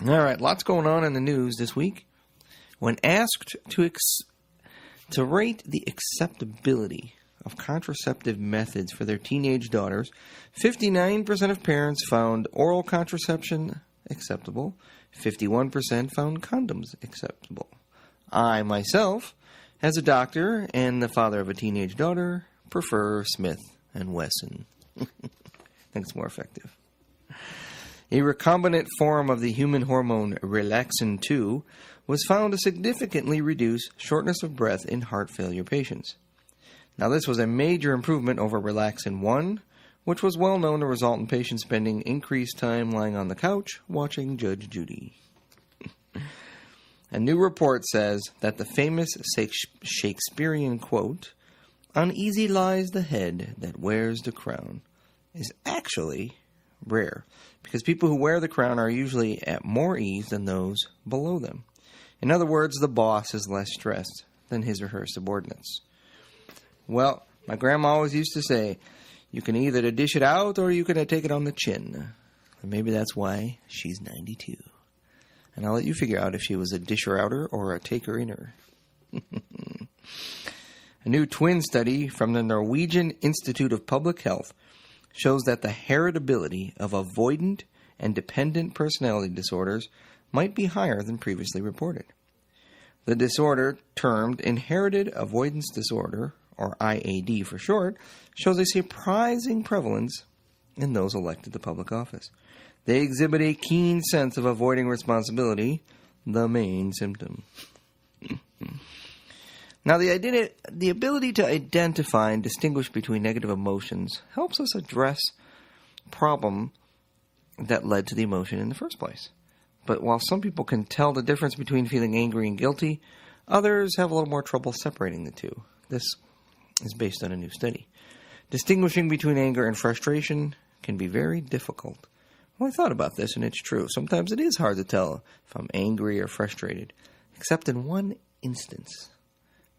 All right, lots going on in the news this week. When asked to rate the acceptability of contraceptive methods for their teenage daughters, 59% of parents found oral contraception acceptable, 51% found condoms acceptable. I, myself, as a doctor and the father of a teenage daughter, prefer Smith & Wesson. I think it's more effective. A recombinant form of the human hormone relaxin-2 was found to significantly reduce shortness of breath in heart failure patients. Now, this was a major improvement over relaxin-1, which was well known to result in patients spending increased time lying on the couch watching Judge Judy. A new report says that the famous Shakespearean quote, "Uneasy lies the head that wears the crown," is actually rare, because people who wear the crown are usually at more ease than those below them. In other words, the boss is less stressed than his or her subordinates. Well, my grandma always used to say, you can either dish it out or you can take it on the chin. And maybe that's why she's 92. And I'll let you figure out if she was a disher-outer or a taker-inner. A new twin study from the Norwegian Institute of Public Health shows that the heritability of avoidant and dependent personality disorders might be higher than previously reported. The disorder, termed Inherited Avoidance Disorder, or IAD for short, shows a surprising prevalence in those elected to public office. They exhibit a keen sense of avoiding responsibility, the main symptom. Now, the ability to identify and distinguish between negative emotions helps us address the problem that led to the emotion in the first place. But while some people can tell the difference between feeling angry and guilty, others have a little more trouble separating the two. This is based on a new study. Distinguishing between anger and frustration can be very difficult. Well, I thought about this, and it's true. Sometimes it is hard to tell if I'm angry or frustrated, except in one instance.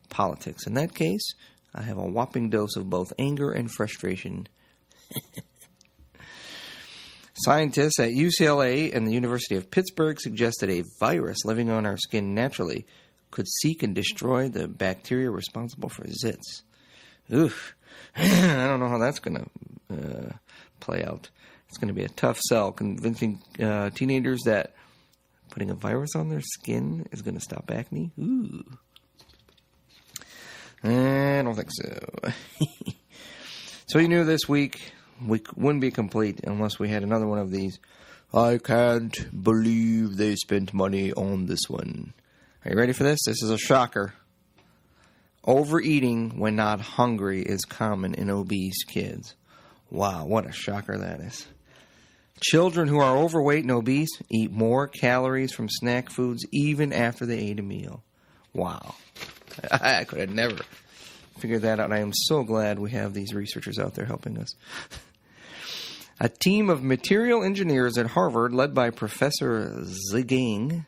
Politics. In that case, I have a whopping dose of both anger and frustration. Scientists at UCLA and the University of Pittsburgh suggested a virus living on our skin naturally could seek and destroy the bacteria responsible for zits. Oof. I don't know how that's going to play out. It's going to be a tough sell convincing teenagers that putting a virus on their skin is going to stop acne. Ooh. I don't think so. So you knew this week we wouldn't be complete unless we had another one of these. I can't believe they spent money on this one. Are you ready for this? This is a shocker. Overeating when not hungry is common in obese kids. Wow, what a shocker that is. Children who are overweight and obese eat more calories from snack foods even after they ate a meal. Wow. I could have never figured that out. I am so glad we have these researchers out there helping us. A team of material engineers at Harvard, led by Professor Zhigang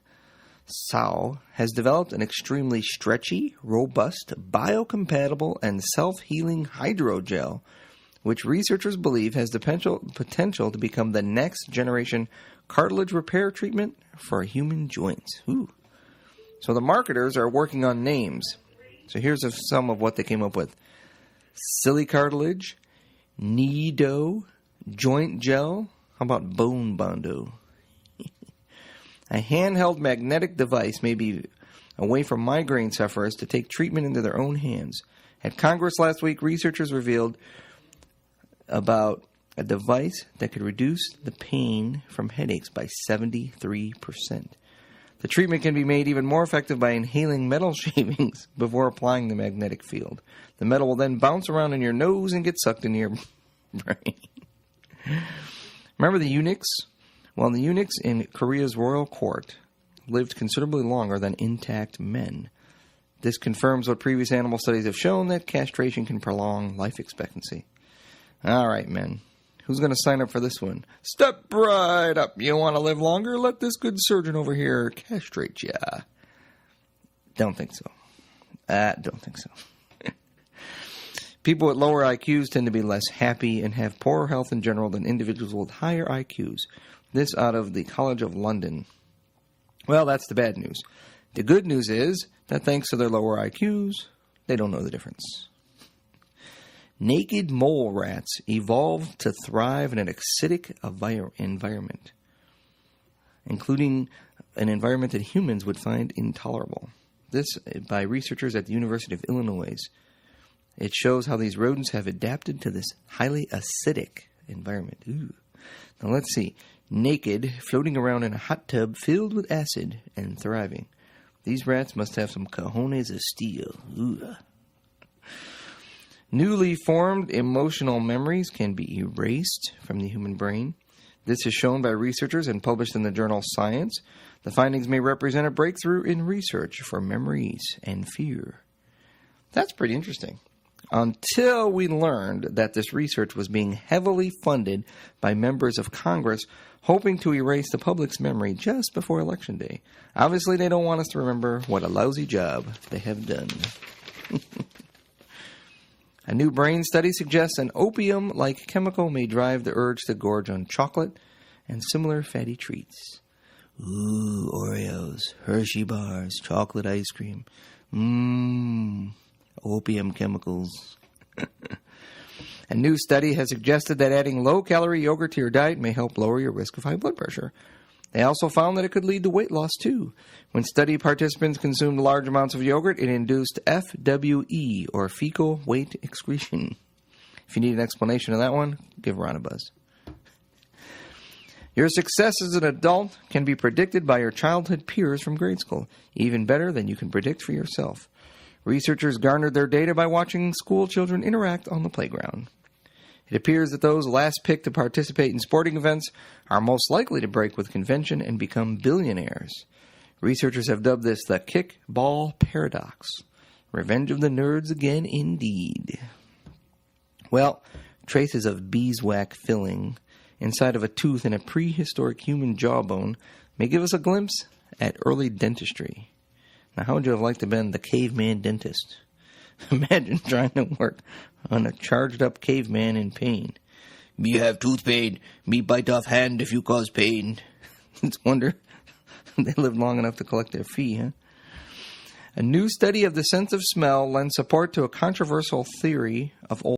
Cao, has developed an extremely stretchy, robust, biocompatible, and self-healing hydrogel, which researchers believe has the potential to become the next generation cartilage repair treatment for human joints. Ooh. So the marketers are working on names. So here's some of what they came up with. Silly cartilage, knee dough, joint gel. How about bone bondo? A handheld magnetic device may be a way for migraine sufferers to take treatment into their own hands. At Congress last week, researchers revealed about a device that could reduce the pain from headaches by 73%. The treatment can be made even more effective by inhaling metal shavings before applying the magnetic field. The metal will then bounce around in your nose and get sucked into your brain. Remember the eunuchs? Well, the eunuchs in Korea's royal court lived considerably longer than intact men. This confirms what previous animal studies have shown, that castration can prolong life expectancy. All right, men. Who's going to sign up for this one? Step right up. You want to live longer? Let this good surgeon over here castrate ya. Don't think so. Don't think so. People with lower IQs tend to be less happy and have poorer health in general than individuals with higher IQs. This out of the College of London. Well, that's the bad news. The good news is that thanks to their lower IQs, they don't know the difference. Naked mole rats evolved to thrive in an acidic environment, including an environment that humans would find intolerable. This by researchers at the University of Illinois. It shows how these rodents have adapted to this highly acidic environment. Ooh. Now let's see. Naked, floating around in a hot tub filled with acid and thriving. These rats must have some cojones of steel. Ooh. Newly formed emotional memories can be erased from the human brain. This is shown by researchers and published in the journal Science. The findings may represent a breakthrough in research for memories and fear. That's pretty interesting. Until we learned that this research was being heavily funded by members of Congress hoping to erase the public's memory just before Election Day. Obviously, they don't want us to remember what a lousy job they have done. A new brain study suggests an opium-like chemical may drive the urge to gorge on chocolate and similar fatty treats. Ooh, Oreos, Hershey bars, chocolate ice cream. Opium chemicals. A new study has suggested that adding low-calorie yogurt to your diet may help lower your risk of high blood pressure. They also found that it could lead to weight loss, too. When study participants consumed large amounts of yogurt, it induced FWE, or fecal weight excretion. If you need an explanation of that one, give Ron a buzz. Your success as an adult can be predicted by your childhood peers from grade school, even better than you can predict for yourself. Researchers garnered their data by watching school children interact on the playground. It appears that those last picked to participate in sporting events are most likely to break with convention and become billionaires. Researchers have dubbed this the kickball paradox. Revenge of the nerds again, indeed. Well, traces of beeswax filling inside of a tooth in a prehistoric human jawbone may give us a glimpse at early dentistry. Now, how would you have liked to have been the caveman dentist? Imagine trying to work on a charged-up caveman in pain. You have tooth pain. Me bite off hand if you cause pain. It's a wonder they lived long enough to collect their fee, huh? A new study of the sense of smell lends support to a controversial theory of old